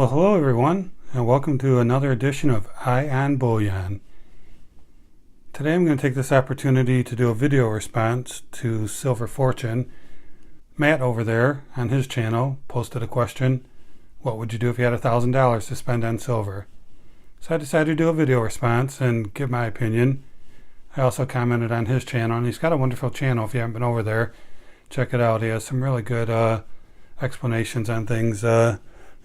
Well, hello everyone, and welcome to another edition of I-ON Bullion. Today I'm going to take this opportunity to do a video response to Silver Fortune. Matt over there on his channel posted a question: what would you do if you had $1,000 to spend on silver? So I decided to do a video response and give my opinion. I also commented on his channel, and he's got a wonderful channel. If you haven't been over there, check it out. He has some really good explanations on things.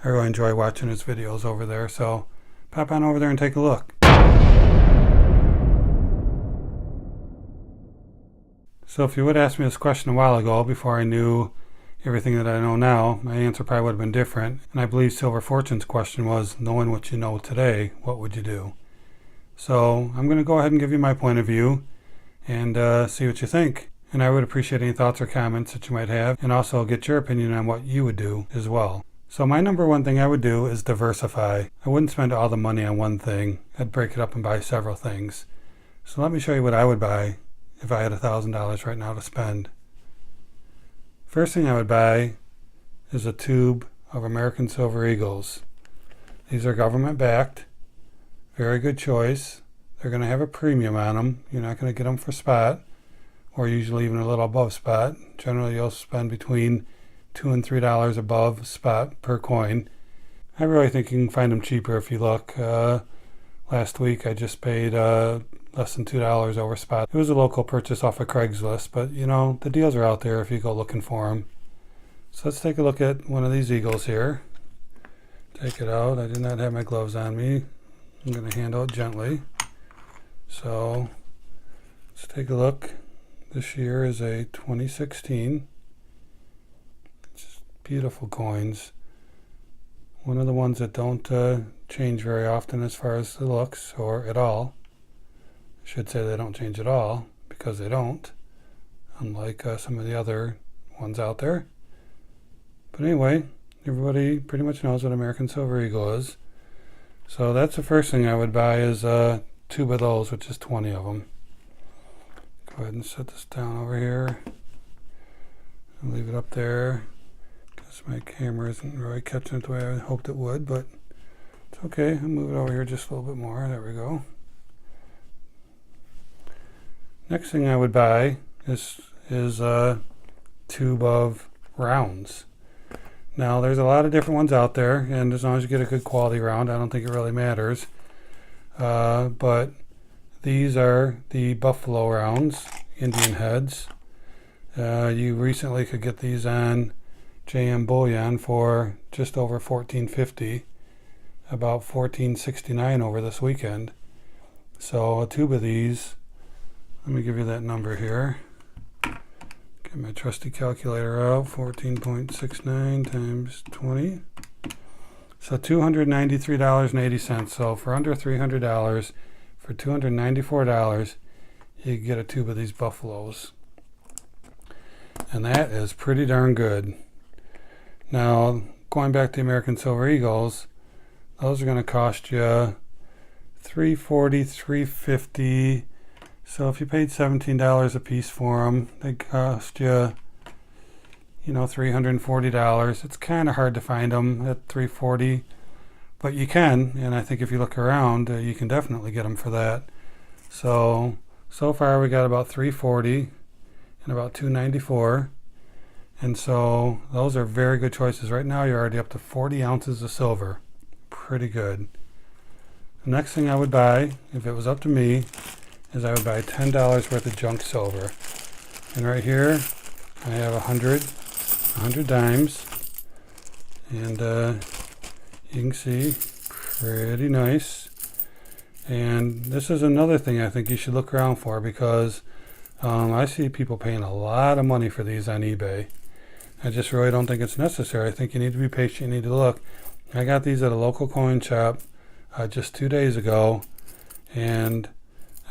I really enjoy watching his videos over there, so pop on over there and take a look. So if you would ask me this question a while ago, before I knew everything that I know now, my answer probably would have been different. And I believe Silver Fortune's question was, knowing what you know today, what would you do? So I'm going to go ahead and give you my point of view and see what you think. And I would appreciate any thoughts or comments that you might have, and also get your opinion on what you would do as well. So my number one thing I would do is diversify. I wouldn't spend all the money on one thing. I'd break it up and buy several things. So let me show you what I would buy if I had $1,000 right now to spend. First thing I would buy is a tube of American Silver Eagles. These are government backed. Very good choice. They're going to have a premium on them. You're not going to get them for spot, or usually even a little above spot. Generally you'll spend between $2 and $3 above spot per coin. I really think you can find them cheaper if you look. Last week I just paid less than $2 over spot. It was a local purchase off of Craigslist, but you know, the deals are out there if you go looking for them. So let's take a look at one of these eagles here. Take it out. I did not have my gloves on me. I'm going to handle it gently. So let's take a look. This year is a 2016. Just beautiful coins. One of the ones that don't change very often as far as the looks, or at all. I should say they don't change at all, because they don't, unlike some of the other ones out there. But anyway, everybody pretty much knows what American Silver Eagle is. So that's the first thing I would buy, is a tube of those, which is 20 of them. Go ahead and set this down over here and leave it up there, because my camera isn't really catching it the way I hoped it would, but it's okay. I'll move it over here just a little bit more. There we go. Next thing I would buy is a tube of rounds. Now there's a lot of different ones out there, and as long as you get a good quality round, I don't think it really matters. But these are the buffalo rounds, Indian heads. You recently could get these on I-ON Bullion for just over $14.50, about $14.69 over this weekend. So a tube of these, let me give you that number here. Get my trusty calculator out. 14.69 times 20. So $293.80. So for under $300, for $294, you get a tube of these buffaloes. And that is pretty darn good. Now, going back to the American Silver Eagles, those are going to cost you $340, $350. So if you paid $17 a piece for them, they cost you, $340. It's kind of hard to find them at $340, but you can, and I think if you look around, you can definitely get them for that. So far we got about $340 and about $294, and so those are very good choices. Right now you're already up to 40 ounces of silver. Pretty good. The next thing I would buy, if it was up to me, is I would buy $10 worth of junk silver. And right here I have 100 dimes, and you can see, pretty nice. And this is another thing I think you should look around for, because I see people paying a lot of money for these on eBay. I just really don't think it's necessary. I think you need to be patient, you need to look. I got these at a local coin shop just 2 days ago, and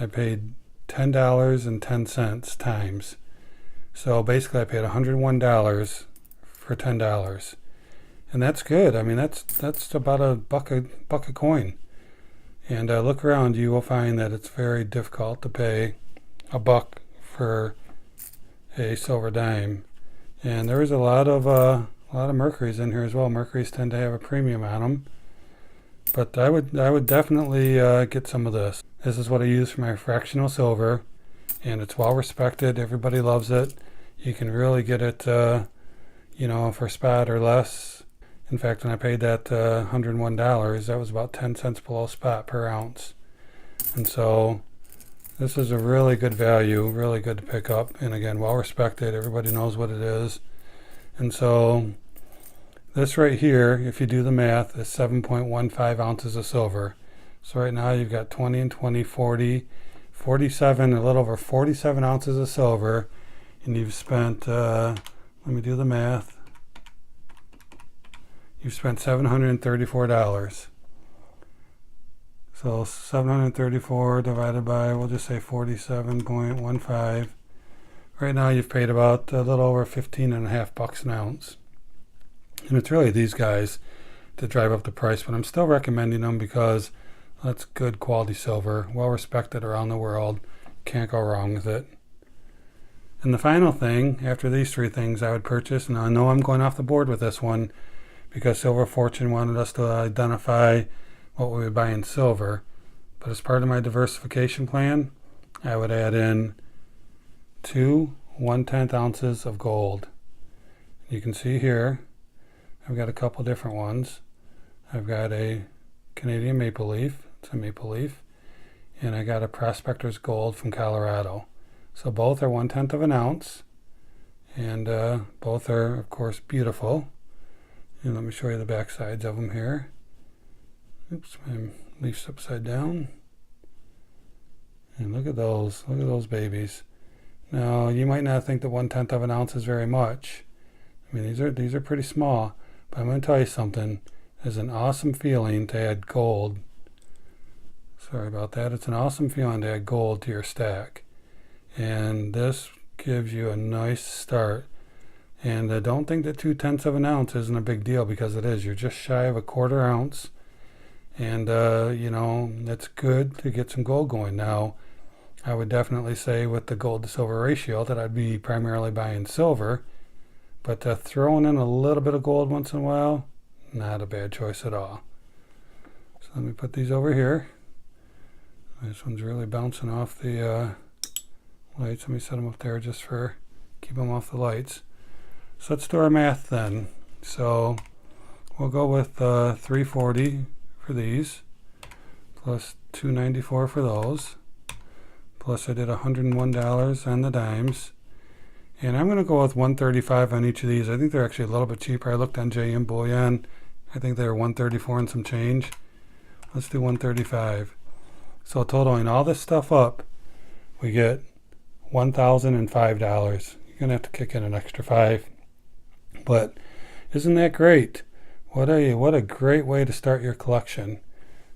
I paid $10.10 times. So basically I paid $101 for $10. And that's good. I mean, that's about a buck a coin. And look around, you will find that it's very difficult to pay a buck for a silver dime. And there is a lot of A lot of mercuries in here as well. Mercuries tend to have a premium on them. But I would definitely get some of this. This is what I use for my fractional silver, and it's well respected. Everybody loves it. You can really get it, you know, for spot or less. In fact, when I paid that $101, that was about 10 cents below spot per ounce. And so this is a really good value, really good to pick up. And again, well respected. Everybody knows what it is. And so this right here, if you do the math, is 7.15 ounces of silver. So right now you've got 20 and 20, 40, 47, a little over 47 ounces of silver. And you've spent, let me do the math. You've spent $734. So 734 divided by, we'll just say 47.15. Right now you've paid about a little over 15.5 bucks an ounce. And it's really these guys that drive up the price, but I'm still recommending them because that's good quality silver, well respected around the world. Can't go wrong with it. And the final thing, after these three things I would purchase, and I know I'm going off the board with this one because Silver Fortune wanted us to identify what we would buy in silver. But as part of my diversification plan, I would add in 2 1/10 ounces of gold. You can see here, I've got a couple different ones. I've got a Canadian maple leaf, it's a maple leaf, and I got a Prospector's Gold from Colorado. So both are 1/10 of an ounce, and both are, of course, beautiful. And let me show you the back sides of them here. Oops, my leaf's upside down. And look at those babies. Now, you might not think that 1/10 of an ounce is very much. I mean, these are pretty small, but I'm going to tell you something. It's an awesome feeling to add gold. Sorry about that. It's an awesome feeling to add gold to your stack. And this gives you a nice start. And don't think that 2/10 of an ounce isn't a big deal, because it is. You're just shy of a 1/4 ounce. And, you know, it's good to get some gold going. Now, I would definitely say with the gold to silver ratio that I'd be primarily buying silver. But throwing in a little bit of gold once in a while, not a bad choice at all. So let me put these over here. This one's really bouncing off the lights. Let me set them up there just for keep them off the lights. So let's do our math then. So we'll go with 340 for these, plus 294 for those, plus I did $101 on the dimes, and I'm going to go with 135 on each of these. I think they're actually a little bit cheaper. I looked on I-ON Bullion. I think they were 134 and some change. Let's do 135. So totaling all this stuff up, we get $1,005. You're going to have to kick in an extra $5. But isn't that great? What a great way to start your collection.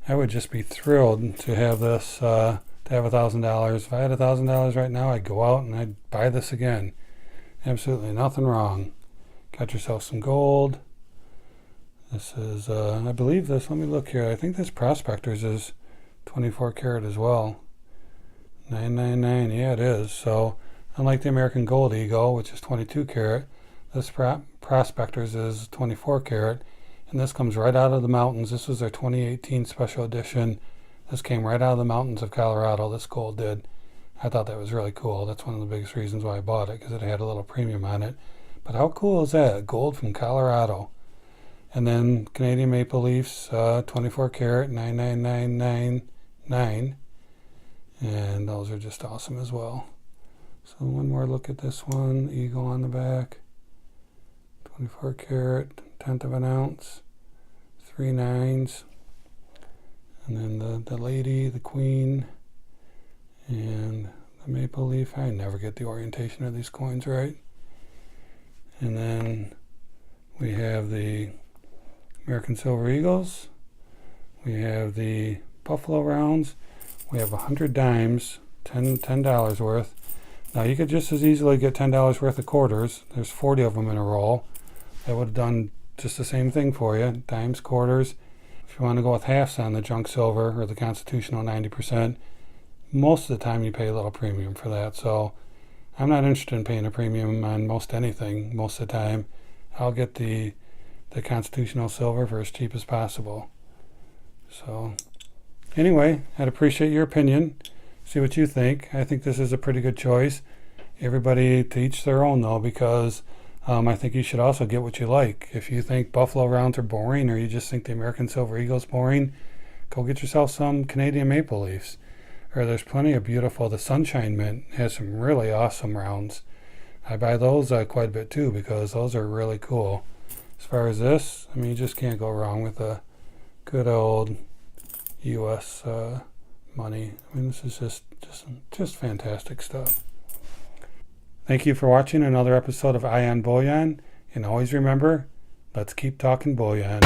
I would just be thrilled to have this, to have $1,000. If I had $1,000 right now, I'd go out and I'd buy this again. Absolutely nothing wrong. Got yourself some gold. This is, I believe this, let me look here. I think this Prospector's is 24 karat as well. 999, yeah it is. So unlike the American Gold Eagle, which is 22 karat, this Prospector's is 24 karat. And this comes right out of the mountains. This was their 2018 special edition. This came right out of the mountains of Colorado, this gold did. I thought that was really cool. That's one of the biggest reasons why I bought it, because it had a little premium on it. But how cool is that? Gold from Colorado. And then Canadian Maple Leafs, 24 karat, 99999. And those are just awesome as well. So one more look at this one. Eagle on the back. 24 karat, 1/10 of an ounce, 3 9s, and then the lady, the queen, and the maple leaf. I never get the orientation of these coins right. And then we have the American Silver Eagles, we have the Buffalo Rounds, we have 100 dimes, $10 worth. Now you could just as easily get $10 worth of quarters. There's 40 of them in a roll. That would have done just the same thing for you. Dimes, quarters. If you want to go with halves on the junk silver or the constitutional 90%, most of the time you pay a little premium for that. So I'm not interested in paying a premium on most anything most of the time. I'll get the constitutional silver for as cheap as possible. So anyway, I'd appreciate your opinion. See what you think. I think this is a pretty good choice. Everybody to each their own though, because I think you should also get what you like. If you think buffalo rounds are boring, or you just think the American Silver Eagle's boring, go get yourself some Canadian Maple Leafs. Or there's plenty of beautiful, the Sunshine Mint has some really awesome rounds. I buy those quite a bit too, because those are really cool. As far as this, I mean, you just can't go wrong with a good old U.S. money. I mean, this is just fantastic stuff. Thank you for watching another episode of I-ON Bullion, and always remember, let's keep talking bullion.